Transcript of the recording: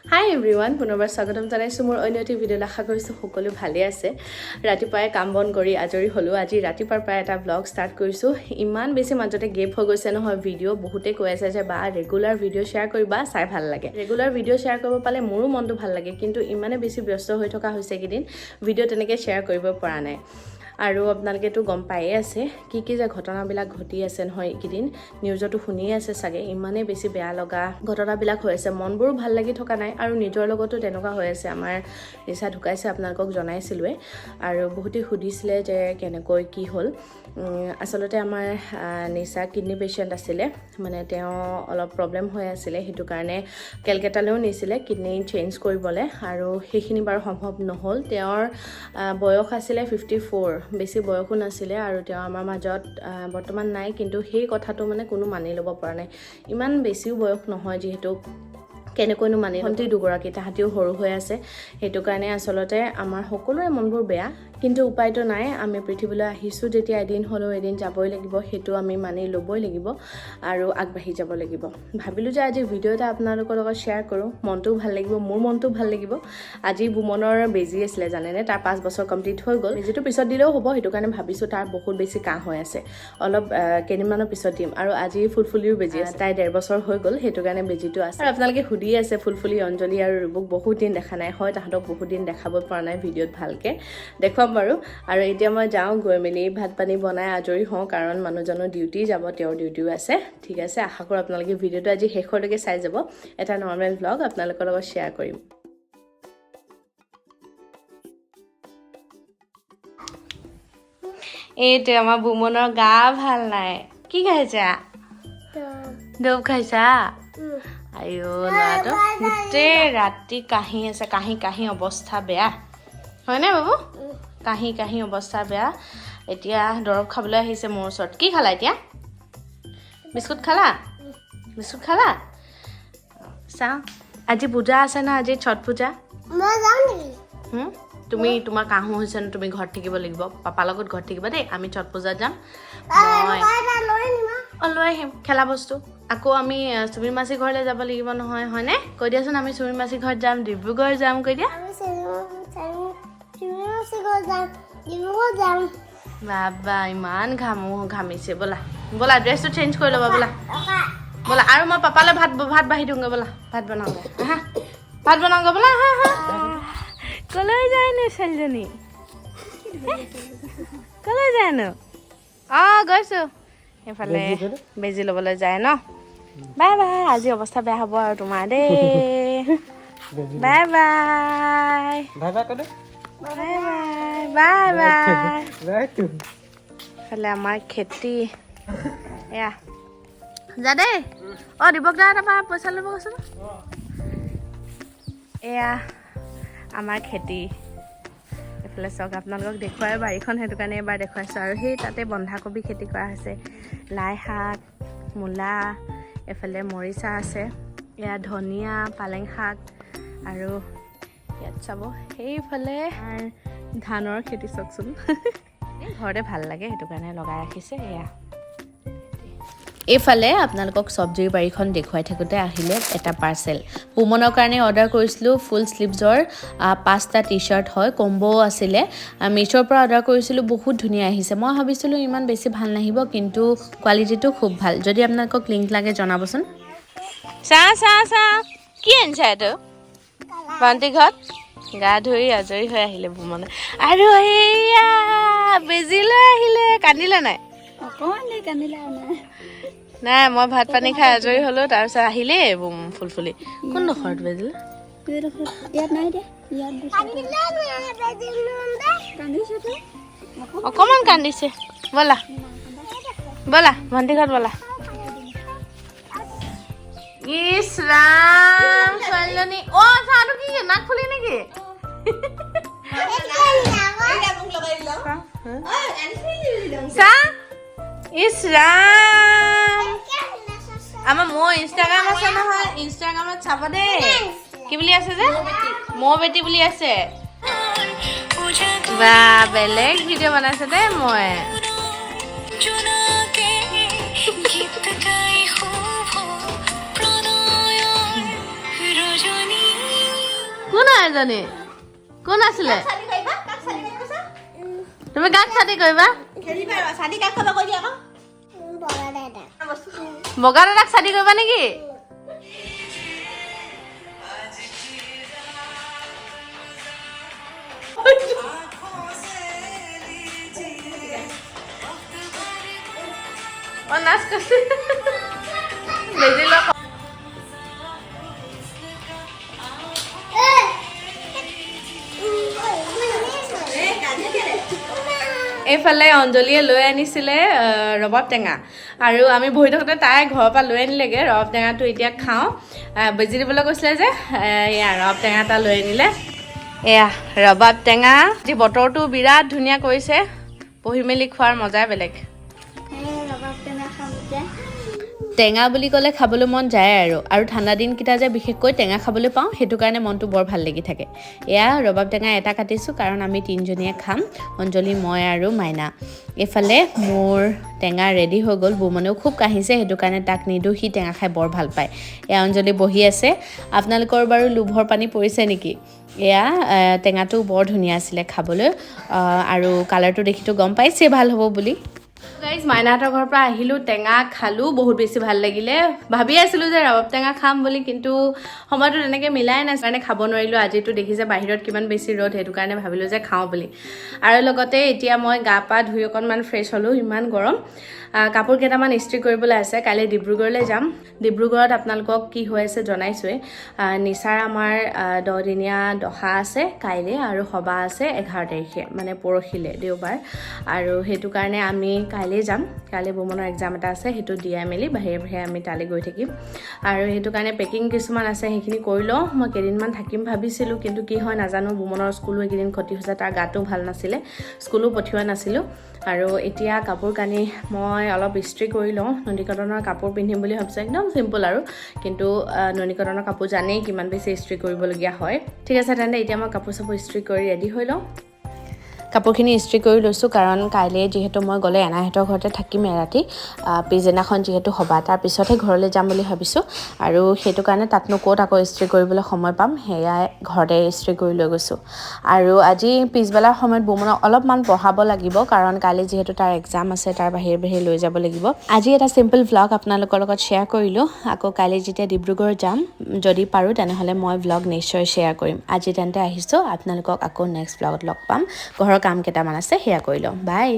হাই everyone, পুনৰবাৰ স্বাগতম জনাইছোঁ মোৰ অন্য এটি ভিডিঅ'ত। আশা কৰিছোঁ সকলো ভালেই আছে। ৰাতিপুৱাই কাম বন কৰি আজৰি হ'লোঁ। আজি ৰাতিপুৱাৰ পৰা এটা ব্লগ ষ্টাৰ্ট কৰিছোঁ। ইমান বেছি মাজতে গেপ হৈ গৈছে নহয় ভিডিঅ'। বহুতে কৈ আছে যে বা ৰেগুলাৰ ভিডিঅ' শ্বেয়াৰ কৰিবা, চাই ভাল লাগে। ৰেগুলাৰ ভিডিঅ' শ্বেয়াৰ কৰিব পালে মোৰো মনটো ভাল লাগে, কিন্তু ইমানে বেছি ব্যস্ত হৈ থকা হৈছে এইকেইদিন ভিডিঅ' তেনেকৈ শ্বেয়াৰ কৰিব পৰা নাই। আৰু আপোনালোকেতো গম পায়ে আছে কি যে ঘটনাবিলাক ঘটি আছে নহয় এইকেইদিন। নিউজতো শুনিয়ে আছে চাগে, ইমানেই বেছি বেয়া লগা ঘটনাবিলাক হৈ আছে। মনবোৰো ভাল লাগি থকা নাই আৰু নিজৰ লগতো তেনেকুৱা হৈ আছে। আমাৰ নিচা ঢুকাইছে, আপোনালোকক জনাইছিলোঁৱে। আৰু বহুতে সুধিছিলে যে কেনেকৈ কি হ'ল। আচলতে আমাৰ নিচা কিডনী পেচেণ্ট আছিলে, মানে তেওঁ অলপ প্ৰব্লেম হৈ আছিলে, সেইটো কাৰণে কেলকাতালৈও নিছিলে কিডনী চেঞ্জ কৰিবলৈ। আৰু সেইখিনি বাৰু সম্ভৱ নহ'ল। তেওঁৰ বয়স আছিলে 54, বেছি বয়সো নাছিলে। আৰু তেওঁ আমাৰ মাজত বৰ্তমান নাই, কিন্তু সেই কথাটো মানে কোনো মানি ল'ব পৰা নাই। ইমান বেছিও বয়স নহয় যিহেতু, কেনেকৈনো মানি ভণ্টি দুগৰাকী, তাহাঁতিও সৰু হৈ আছে। সেইটো কাৰণে আচলতে আমাৰ সকলোৰে মনবোৰ বেয়া, কিন্তু উপায়তো নাই। আমি পৃথিৱীলৈ আহিছোঁ যেতিয়া এদিন হ'লেও এদিন যাবই লাগিব, সেইটো আমি মানি ল'বই লাগিব আৰু আগবাঢ়ি যাব লাগিব। ভাবিলোঁ যে আজি ভিডিঅ' এটা আপোনালোকৰ লগত শ্বেয়াৰ কৰোঁ, মনটোও ভাল লাগিব, মোৰ মনটোও ভাল লাগিব। আজি বুমনৰ বেজী আছিলে জানেনে, তাৰ 5 বছৰ কমপ্লিট হৈ গ'ল। বেজীটো পিছত দিলেও হ'ব, সেইটো কাৰণে ভাবিছোঁ। তাৰ বহুত বেছি কাহ হৈ আছে, অলপ কেইদিনমানৰ পিছত দিম। আৰু আজি ফুলফুলিও বেজী আছে, তাই 1.5 বছৰ হৈ গ'ল, সেইটো কাৰণে বেজীটো আছে। আৰু আপোনালোকে সুধি আছে ফুলফুলি, অঞ্জলি আৰু ৰুবুক বহুত দিন দেখা নাই। হয়, তাহাঁতক বহুত দিন দেখাব পৰা নাই ভিডিঅ'ত ভালকৈ, দেখুৱাম বাৰু। আৰু এতিয়া মই যাওঁ, গৈ মেলি ভাত পানী বনাই আজৰি হওঁ, কাৰণ মানুহজনৰ ডিউটি যাব, তেওঁৰ ডিউটিও আছে। ঠিক আছে, আশা কৰোঁ আপোনালোকে ভিডিঅ'টো আজি শেষলৈকে চাই যাব। এটা নৰ্মেল ভ্লগ আপোনালোকৰ লগত শ্বেয়াৰ কৰিম। এইটো আমাৰ বুমনৰ গা ভাল নাই। কি খাইছা? দৰৱ খাইছা? আইঅ, ল'ৰাটো গোটেই ৰাতি কাহি আছে, কাহি অৱস্থা বেয়া। হয়নে বাবু? কাহি অৱস্থা বেয়া। এতিয়া দৰৱ খাবলৈ আহিছে মোৰ ওচৰত। কি খালা এতিয়া? বিস্কুট খালা? বিস্কুট খালা? চাওঁ, আজি পূজা আছে ন, আজি ছট পূজা। তুমি, তোমাৰ কাহো হৈছে ন, তুমি ঘৰত থাকিব লাগিব। পাপাৰ লগত ঘৰত থাকিবা দেই। আমি ছট পূজাত যাম। মই লৈ আহিম খেলা বস্তু। আকৌ আমি চুমি মাছী ঘৰলৈ যাব লাগিব নহয়, হয়নে? কৈ দিয়াচোন, আমি চুমি মাছী ঘৰত যাম, ডিব্ৰুগড় যাম, কৈ দিয়া। বাবা ইমান ঘামিছে। ব'লা ব'লা, ড্ৰেছটো চেঞ্জ কৰি ল'বা, ব'লা ব'লা। আৰু মই পাপালৈ ভাত বাঢ়ি দিওঁগৈ, ব'লা। ভাত বনাওঁগৈ, হা ভাত বনাওঁগৈ, ব'লা। হা হা, কলৈ যায়নো ছোৱালীজনী? কলৈ যায়নো? গৈছোঁ সেইফালে বেজি ল'বলৈ যায় ন। Bye bye. আজি অৱস্থা বেয়া হ'ব আৰু তোমাৰ দেই। Bye bye. এইফালে আমাৰ খেতি এয়া যা দেই। দিবক দা, তাৰপৰা পইচা ল'ব কৈছোঁ। এয়া আমাৰ খেতি। এইফালে চাওক, আপোনালোকক দেখুৱাই বাৰীখন, সেইটো কাৰণে এবাৰ দেখুৱাইছোঁ। আৰু সেই তাতে বন্ধাকবি খেতি কৰা হৈছে, লাই শাক, মূলা, এফালে মৰিচা আছে, এয়া ধনিয়া, পালেং শাক। আৰু ইয়াত চাব, সেইফালে ধানৰ খেতি চাওকচোন। ঘৰতে ভাল লাগে, সেইটো কাৰণে লগাই ৰাখিছে। এয়া এইফালে আপোনালোকক চব্জিৰ বাৰীখন দেখুৱাই থাকোঁতে আহিলে এটা পাৰ্চেল। বুমনৰ কাৰণে অৰ্ডাৰ কৰিছিলোঁ ফুল স্লিভছৰ 5টা টি-চাৰ্ট হয়, কম্বও আছিলে। মিছ'ৰ পৰা অৰ্ডাৰ কৰিছিলোঁ, বহুত ধুনীয়া আহিছে। মই ভাবিছিলোঁ ইমান বেছি ভাল নাহিব, কিন্তু কোৱালিটিটো খুব ভাল। যদি আপোনালোকক লিংক লাগে জনাবচোন। চা কি আনিছা এইটো? ভণ্টি ঘৰত গা ধুই আজৰি হৈ আহিলে বুমনে। আৰু এইয়া বেজি লৈ আহিলে। কান্দিলে নাই? নাই, মই ভাত পানী খাই আজৰি হ'লোঁ, তাৰপিছত আহিলেই ফুলফুলি। কোনডোখৰত বেজিলে? অকণমান কান্দিছে। ব'লা ব'লা, ভণ্টি ঘৰত ব'লা। ইছ ৰাম, ছোৱালীজনী। চাহটো কি নাক ফুলি নেকি? চাহ। ইছ ৰাম, আমাৰ মোৰ ইনষ্টাগ্ৰাম আছে নহয়, ইনষ্টাগ্ৰামত চাব দেই। কি বুলি আছে যে? মৌ বেটি বুলি আছে। বা বেলেগ ভিডিঅ' বনাইছে দেই মই। কোন এজনী কোন আছিলে তুমি কাক ছাতি কৰিবা বগা দাদাক ছাতি কৰিবা নেকি নাচ কৰিছে বেজি লগ এইফালে অঞ্জলীয়ে লৈ আনিছিলে ৰবাব টেঙা আৰু আমি বহি থাকোঁতে তাই ঘৰৰ পৰা লৈ আনিলেগৈ ৰবাব টেঙাটো এতিয়া খাওঁ বেজি দিবলৈ কৈছিলে যে এয়া ৰবাব টেঙা এটা লৈ আনিলে এয়া ৰবাব টেঙা আজি বতৰটো বিৰাট ধুনীয়া কৰিছে বহি মেলি খোৱাৰ মজাই বেলেগ টেঙা বুলি ক'লে খাবলৈ মন যায় আৰু ঠাণ্ডা দিনকেইটা যে বিশেষকৈ টেঙা খাবলৈ পাওঁ সেইটো কাৰণে মনটো বৰ ভাল লাগি থাকে এয়া ৰবাব টেঙা এটা কাটিছোঁ কাৰণ আমি তিনিজনীয়ে খাম অঞ্জলি মই আৰু মাইনা এইফালে মোৰ টেঙা ৰেডি হৈ গ'ল বুমনেও খুব কাঢ়িছে সেইটো কাৰণে তাক নিদিওঁ সি টেঙা খাই বৰ ভাল পায় এয়া অঞ্জলি বহি আছে আপোনালোকৰ বাৰু লোভৰ পানী পৰিছে নেকি এয়া টেঙাটো বৰ ধুনীয়া আছিলে খাবলৈ আৰু কালাৰটো দেখিতো গম পাইছে ভাল হ'ব বুলি গাইজ মাইনাহঁতৰ ঘৰৰ পৰা আহিলোঁ টেঙা খালোঁ বহুত বেছি ভাল লাগিলে ভাবি আছিলোঁ যে ৰবাব টেঙা খাম বুলি কিন্তু সময়টো তেনেকৈ মিলাই নাই কাৰণে খাব নোৱাৰিলোঁ আজিতো দেখিছে বাহিৰত কিমান বেছি ৰ'দ সেইটো কাৰণে ভাবিলোঁ যে খাওঁ বুলি আৰু লগতে এতিয়া মই গা পা ধুই অকণমান ফ্ৰেছ হ'লোঁ ইমান গৰম কাপোৰ কেইটামান ইস্ত্ৰি কৰিবলৈ আছে কাইলৈ ডিব্ৰুগড়লৈ যাম ডিব্ৰুগড়ত আপোনালোকক কি হৈ আছে জনাইছোঁৱে নিচাৰ আমাৰ 10 দিনীয়া দহা আছে কাইলৈ আৰু সভা আছে 11 তাৰিখে মানে পৰহিলৈ দেওবাৰ আৰু সেইটো কাৰণে আমি কাইলৈ যাম কাইলৈ বুমনৰ এক্সাম এটা আছে সেইটো দিয়াই মেলি বাহিৰে বাহিৰে আমি তালৈ গৈ থাকিম আৰু সেইটো কাৰণে পেকিং কিছুমান আছে সেইখিনি কৰি লওঁ মই কেইদিনমান থাকিম ভাবিছিলোঁ কিন্তু কি হয় নাজানো বুমনৰ স্কুলো এইকেইদিন ক্ষতি হৈছে তাৰ গাটো ভাল নাছিলে স্কুলো পঠিওৱা নাছিলোঁ আৰু এতিয়া কাপোৰ কানি মই অলপ ইস্ত্ৰি কৰি লওঁ ননী কটনৰ কাপোৰ পিন্ধিম বুলি ভাবিছোঁ একদম চিম্পল আৰু কিন্তু ননী কটনৰ কাপোৰ জানেই কিমান বেছি ইস্ত্ৰি কৰিবলগীয়া হয় ঠিক আছে তেন্তে এতিয়া মই কাপোৰ চাপোৰ ইস্ত্ৰি কৰি ৰেডি হৈ লওঁ কাপোৰখিনি ইস্ত্ৰি কৰি লৈছোঁ কাৰণ কাইলৈ যিহেতু মই গ'লে এনাহঁতৰ ঘৰতে থাকিম এৰাতি পিছদিনাখন যিহেতু সভা তাৰপিছতহে ঘৰলৈ যাম বুলি ভাবিছোঁ আৰু সেইটো কাৰণে তাতনো ক'ত আকৌ ইস্ত্ৰি কৰিবলৈ সময় পাম সেয়াই ঘৰতে ইস্ত্ৰি কৰি লৈ গৈছোঁ আৰু আজি পিছবেলাৰ সময়ত বুমনক অলপমান পঢ়াব লাগিব কাৰণ কাইলৈ যিহেতু তাৰ এক্সাম আছে তাৰ বাহিৰে বাহিৰে লৈ যাব লাগিব আজি এটা চিম্পল ভ্লগ আপোনালোকৰ লগত শ্বেয়াৰ কৰিলোঁ আকৌ কাইলৈ যেতিয়া ডিব্ৰুগড় যাম যদি পাৰোঁ তেনেহ'লে মই ভ্লগ নিশ্চয় শ্বেয়াৰ কৰিম আজি তেন্তে আহিছোঁ আপোনালোকক আকৌ নেক্সট ভ্লগত লগ পাম ঘৰৰ কাম কেইটামান আছে সেয়া কৰি লওঁ বাই